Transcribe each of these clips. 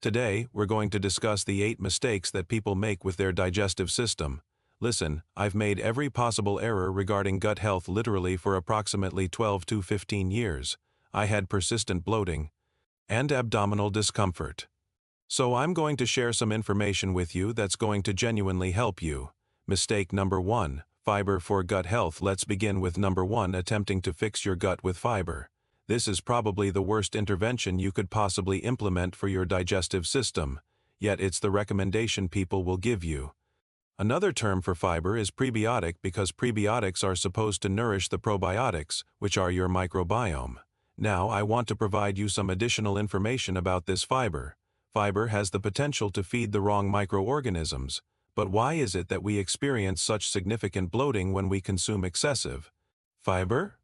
Today, we're going to discuss the 8 mistakes that people make with their digestive system. Listen, I've made every possible error regarding gut health literally for approximately 12 to 15 years. I had persistent bloating and abdominal discomfort. So I'm going to share some information with you that's going to genuinely help you. Mistake number 1, fiber for gut health. Let's begin with number 1, attempting to fix your gut with fiber. This is probably the worst intervention you could possibly implement for your digestive system, yet it's the recommendation people will give you. Another term for fiber is prebiotic because prebiotics are supposed to nourish the probiotics, which are your microbiome. Now I want to provide you some additional information about this fiber. Fiber has the potential to feed the wrong microorganisms. But why is it that we experience such significant bloating when we consume excessive fiber?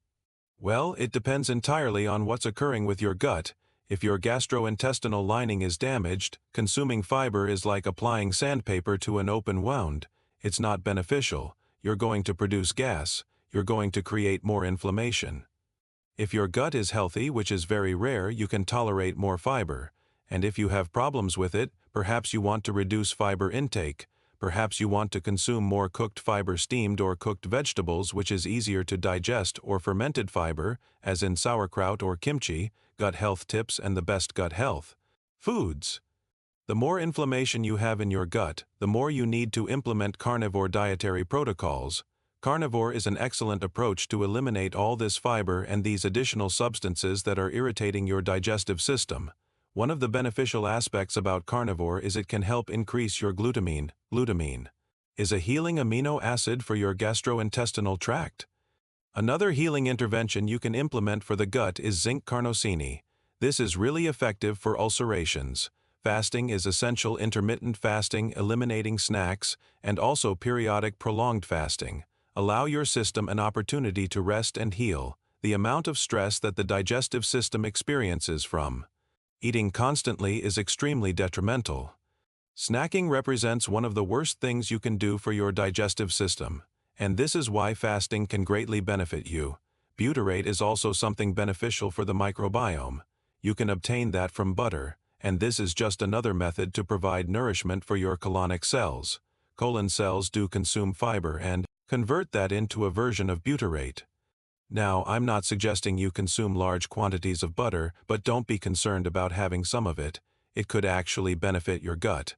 Well, it depends entirely on what's occurring with your gut. If your gastrointestinal lining is damaged, consuming fiber is like applying sandpaper to an open wound. It's not beneficial. You're going to produce gas. You're going to create more inflammation. If your gut is healthy, which is very rare, you can tolerate more fiber. And if you have problems with it, perhaps you want to reduce fiber intake. Perhaps you want to consume more cooked fiber, steamed or cooked vegetables, which is easier to digest, or fermented fiber, as in sauerkraut or kimchi. Gut health tips and the best gut health foods. The more inflammation you have in your gut, the more you need to implement carnivore dietary protocols. Carnivore is an excellent approach to eliminate all this fiber and these additional substances that are irritating your digestive system. One of the beneficial aspects about carnivore is it can help increase your glutamine. Glutamine is a healing amino acid for your gastrointestinal tract. Another healing intervention you can implement for the gut is zinc carnosine. This is really effective for ulcerations. Fasting is essential. Intermittent fasting, eliminating snacks, and also periodic prolonged fasting. Allow your system an opportunity to rest and heal. The amount of stress that the digestive system experiences from eating constantly is extremely detrimental. Snacking represents one of the worst things you can do for your digestive system, and this is why fasting can greatly benefit you. Butyrate is also something beneficial for the microbiome. You can obtain that from butter, and this is just another method to provide nourishment for your colonic cells. Colon cells do consume fiber and convert that into a version of butyrate. Now, I'm not suggesting you consume large quantities of butter, but don't be concerned about having some of it. It could actually benefit your gut.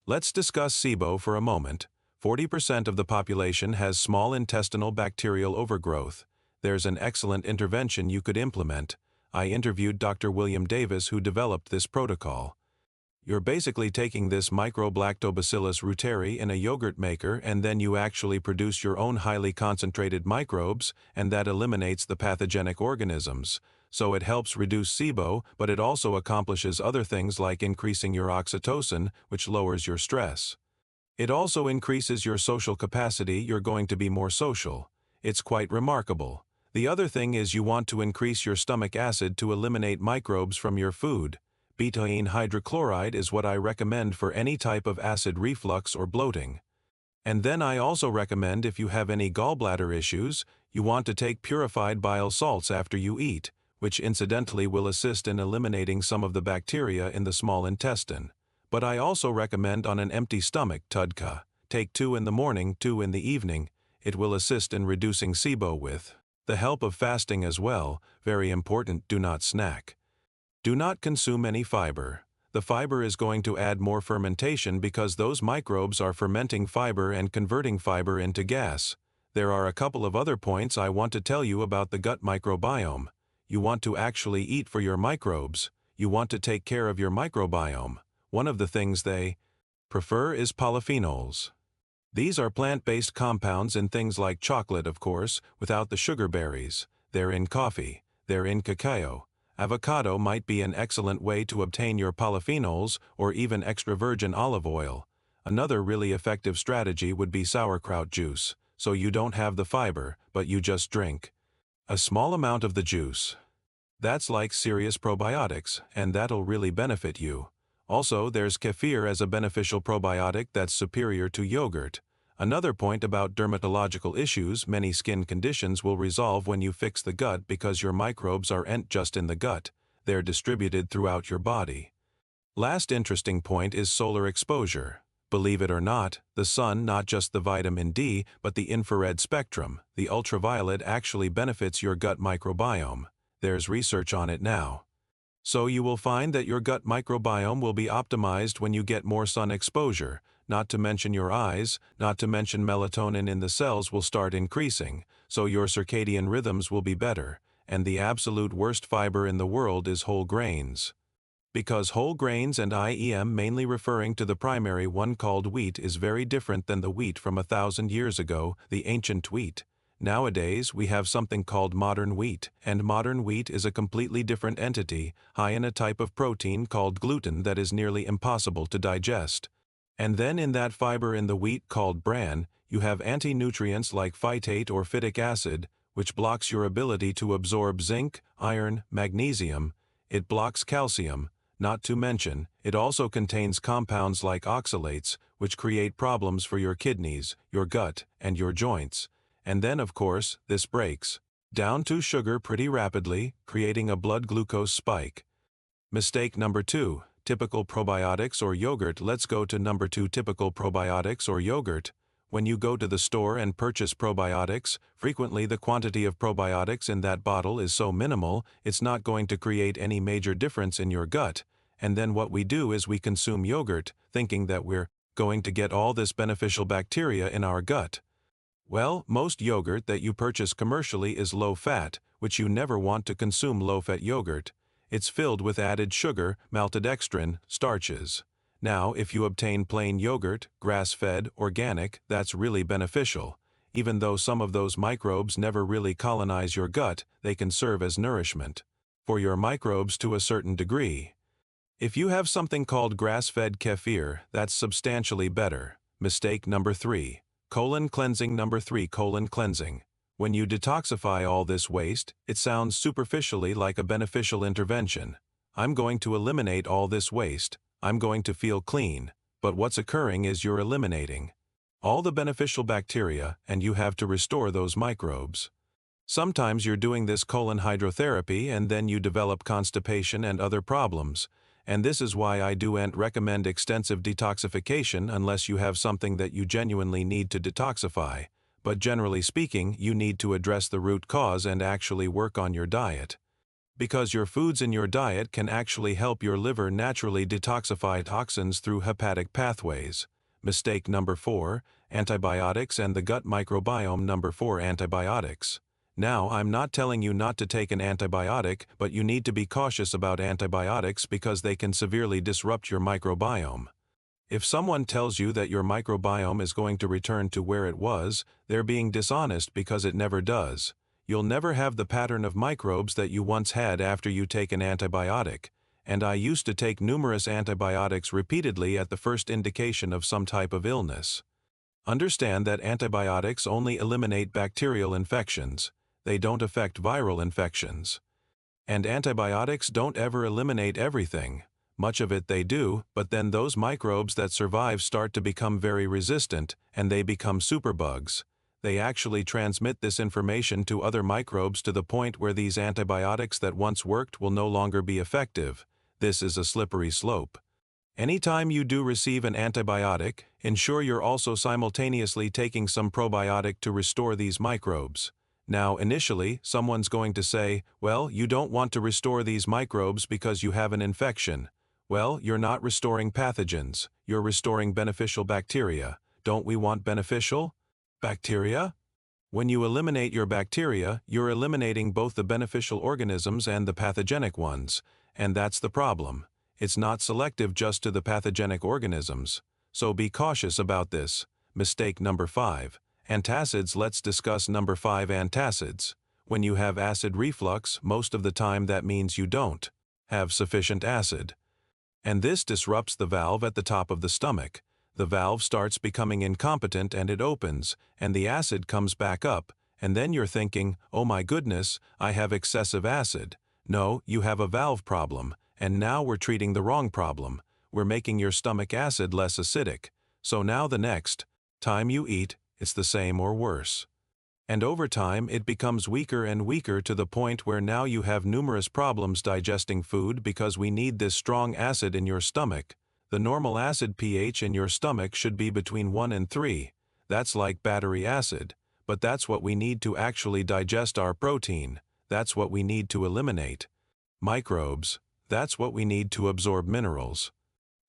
Let's discuss SIBO for a moment. 40% of the population has small intestinal bacterial overgrowth. There's an excellent intervention you could implement. I interviewed Dr. William Davis, who developed this protocol. You're basically taking this Microblactobacillus reuteri in a yogurt maker, and then you actually produce your own highly concentrated microbes, and that eliminates the pathogenic organisms. So it helps reduce SIBO, but it also accomplishes other things like increasing your oxytocin, which lowers your stress. It also increases your social capacity. You're going to be more social. It's quite remarkable. The other thing is you want to increase your stomach acid to eliminate microbes from your food. Betaine hydrochloride is what I recommend for any type of acid reflux or bloating. And then I also recommend, if you have any gallbladder issues, you want to take purified bile salts after you eat, which incidentally will assist in eliminating some of the bacteria in the small intestine. But I also recommend on an empty stomach, TUDCA. Take 2 in the morning, 2 in the evening. It will assist in reducing SIBO with the help of fasting as well. Very important, do not snack. Do not consume any fiber. The fiber is going to add more fermentation because those microbes are fermenting fiber and converting fiber into gas. There are a couple of other points I want to tell you about the gut microbiome. You want to actually eat for your microbes. You want to take care of your microbiome. One of the things they prefer is polyphenols. These are plant-based compounds in things like chocolate, of course, without the sugar berries. They're in coffee. They're in cacao. Avocado might be an excellent way to obtain your polyphenols, or even extra virgin olive oil. Another really effective strategy would be sauerkraut juice, so you don't have the fiber, but you just drink a small amount of the juice. That's like serious probiotics, and that'll really benefit you. Also, there's kefir as a beneficial probiotic that's superior to yogurt. Another point about dermatological issues: many skin conditions will resolve when you fix the gut because your microbes aren't just in the gut, they're distributed throughout your body. Last interesting point is solar exposure. Believe it or not, the sun, not just the vitamin D, but the infrared spectrum, the ultraviolet, actually benefits your gut microbiome. There's research on it now. So you will find that your gut microbiome will be optimized when you get more sun exposure, not to mention your eyes, not to mention melatonin in the cells will start increasing, so your circadian rhythms will be better, and the absolute worst fiber in the world is whole grains. Because whole grains, and I am mainly referring to the primary one called wheat, is very different than the wheat from 1,000 years ago, the ancient wheat. Nowadays, we have something called modern wheat, and modern wheat is a completely different entity, high in a type of protein called gluten that is nearly impossible to digest. And then in that fiber in the wheat called bran, you have anti-nutrients like phytate or phytic acid, which blocks your ability to absorb zinc, iron, magnesium. It blocks calcium. Not to mention, it also contains compounds like oxalates, which create problems for your kidneys, your gut, and your joints. And then, of course, this breaks down to sugar pretty rapidly, creating a blood glucose spike. Mistake number 2, typical probiotics or yogurt. Let's go to number 2, typical probiotics or yogurt. When you go to the store and purchase probiotics, frequently the quantity of probiotics in that bottle is so minimal, it's not going to create any major difference in your gut. And then what we do is we consume yogurt, thinking that we're going to get all this beneficial bacteria in our gut. Well, most yogurt that you purchase commercially is low-fat, which you never want to consume low-fat yogurt. It's filled with added sugar, maltodextrin, starches. Now, if you obtain plain yogurt, grass-fed, organic, that's really beneficial. Even though some of those microbes never really colonize your gut, they can serve as nourishment for your microbes to a certain degree. If you have something called grass-fed kefir, that's substantially better. Mistake number 3. Colon cleansing. Number 3, colon cleansing. When you detoxify all this waste, it sounds superficially like a beneficial intervention. I'm going to eliminate all this waste. I'm going to feel clean. But what's occurring is you're eliminating all the beneficial bacteria, and you have to restore those microbes. Sometimes you're doing this colon hydrotherapy and then you develop constipation and other problems. And this is why I don't recommend extensive detoxification unless you have something that you genuinely need to detoxify. But generally speaking, you need to address the root cause and actually work on your diet. Because your foods in your diet can actually help your liver naturally detoxify toxins through hepatic pathways. Mistake number 4, antibiotics and the gut microbiome. Number 4, antibiotics. Now, I'm not telling you not to take an antibiotic, but you need to be cautious about antibiotics because they can severely disrupt your microbiome. If someone tells you that your microbiome is going to return to where it was, they're being dishonest because it never does. You'll never have the pattern of microbes that you once had after you take an antibiotic. And I used to take numerous antibiotics repeatedly at the first indication of some type of illness. Understand that antibiotics only eliminate bacterial infections. They don't affect viral infections. And antibiotics don't ever eliminate everything. Much of it they do, but then those microbes that survive start to become very resistant, and they become superbugs. They actually transmit this information to other microbes to the point where these antibiotics that once worked will no longer be effective. This is a slippery slope. Anytime you do receive an antibiotic, ensure you're also simultaneously taking some probiotic to restore these microbes. Now, initially, someone's going to say, well, you don't want to restore these microbes because you have an infection. Well, you're not restoring pathogens. You're restoring beneficial bacteria. Don't we want beneficial bacteria? When you eliminate your bacteria, you're eliminating both the beneficial organisms and the pathogenic ones. And that's the problem. It's not selective just to the pathogenic organisms. So be cautious about this. Mistake number 5. Antacids. Let's discuss number 5, antacids. When you have acid reflux, most of the time that means you don't have sufficient acid. And this disrupts the valve at the top of the stomach. The valve starts becoming incompetent and it opens, and the acid comes back up, and then you're thinking, oh my goodness, I have excessive acid. No, you have a valve problem, and now we're treating the wrong problem. We're making your stomach acid less acidic. So now the next time you eat, it's the same or worse. And over time it becomes weaker and weaker to the point where now you have numerous problems digesting food because we need this strong acid in your stomach. The normal acid pH in your stomach should be between 1 and 3. That's like battery acid, but that's what we need to actually digest our protein. That's what we need to eliminate microbes. That's what we need to absorb minerals.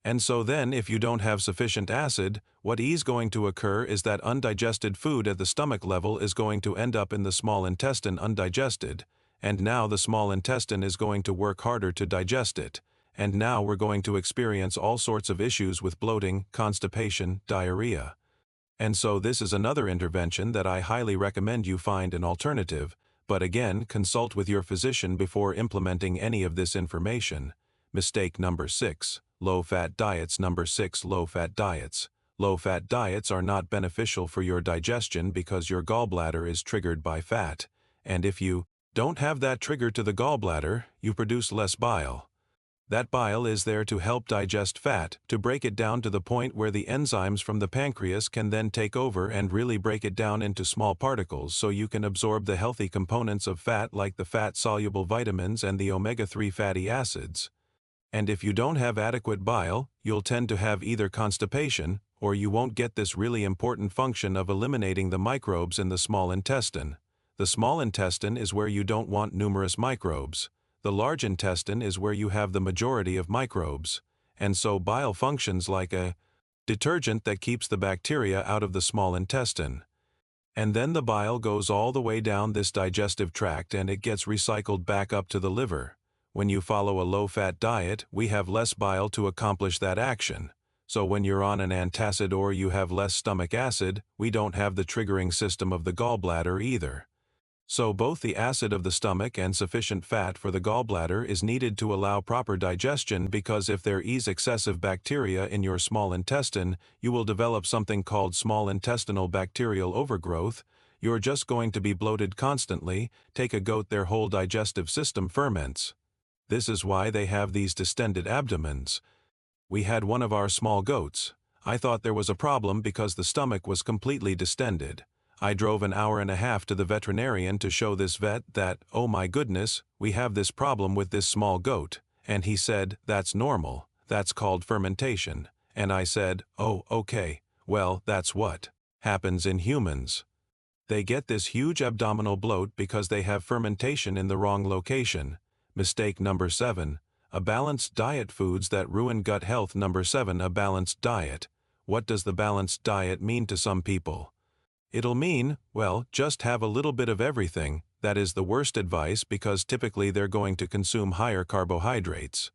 And so then if you don't have sufficient acid, what is going to occur is that undigested food at the stomach level is going to end up in the small intestine undigested, and now the small intestine is going to work harder to digest it, and now we're going to experience all sorts of issues with bloating, constipation, diarrhea. And so this is another intervention that I highly recommend you find an alternative, but again, consult with your physician before implementing any of this information. Mistake number 6. Low-fat diets. Number 6. Low-fat diets. Low-fat diets are not beneficial for your digestion because your gallbladder is triggered by fat. And if you don't have that trigger to the gallbladder, you produce less bile. That bile is there to help digest fat, to break it down to the point where the enzymes from the pancreas can then take over and really break it down into small particles so you can absorb the healthy components of fat like the fat-soluble vitamins and the omega-3 fatty acids. And if you don't have adequate bile, you'll tend to have either constipation, or you won't get this really important function of eliminating the microbes in the small intestine. The small intestine is where you don't want numerous microbes. The large intestine is where you have the majority of microbes. And so bile functions like a detergent that keeps the bacteria out of the small intestine. And then the bile goes all the way down this digestive tract and it gets recycled back up to the liver. When you follow a low-fat diet, we have less bile to accomplish that action. So when you're on an antacid or you have less stomach acid, we don't have the triggering system of the gallbladder either. So both the acid of the stomach and sufficient fat for the gallbladder is needed to allow proper digestion, because if there is excessive bacteria in your small intestine, you will develop something called small intestinal bacterial overgrowth. You're just going to be bloated constantly. Take a goat, their whole digestive system ferments. This is why they have these distended abdomens. We had one of our small goats. I thought there was a problem because the stomach was completely distended. I drove an hour and a half to the veterinarian to show this vet that, oh my goodness, we have this problem with this small goat. And he said, that's normal. That's called fermentation. And I said, oh, okay. Well, that's what happens in humans. They get this huge abdominal bloat because they have fermentation in the wrong location. Mistake number 7. A balanced diet. Foods that ruin gut health. Number 7. A balanced diet. What does the balanced diet mean to some people? It'll mean, well, just have a little bit of everything. That is the worst advice because typically they're going to consume higher carbohydrates.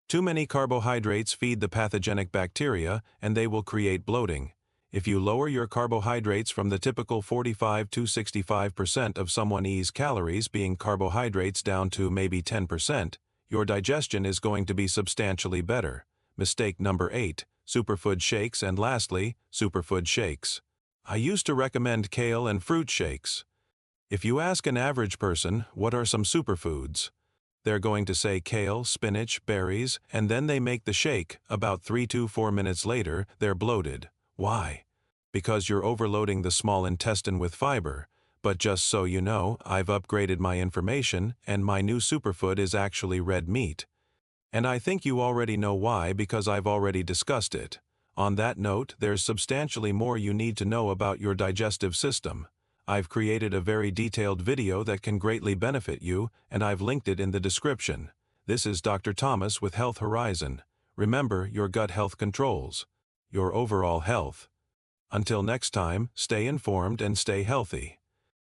Too many carbohydrates feed the pathogenic bacteria and they will create bloating. If you lower your carbohydrates from the typical 45 to 65% of someone's calories being carbohydrates down to maybe 10%, your digestion is going to be substantially better. Mistake number 8. Superfood shakes. And lastly, superfood shakes. I used to recommend kale and fruit shakes. If you ask an average person, what are some superfoods? They're going to say kale, spinach, berries, and then they make the shake. About 3 to 4 minutes later, they're bloated. Why? Because you're overloading the small intestine with fiber. But just so you know, I've upgraded my information, and my new superfood is actually red meat. And I think you already know why, because I've already discussed it. On that note, there's substantially more you need to know about your digestive system. I've created a very detailed video that can greatly benefit you, and I've linked it in the description. This is Dr. Thomas with Health Horizon. Remember, your gut health controls your overall health. Until next time, stay informed and stay healthy.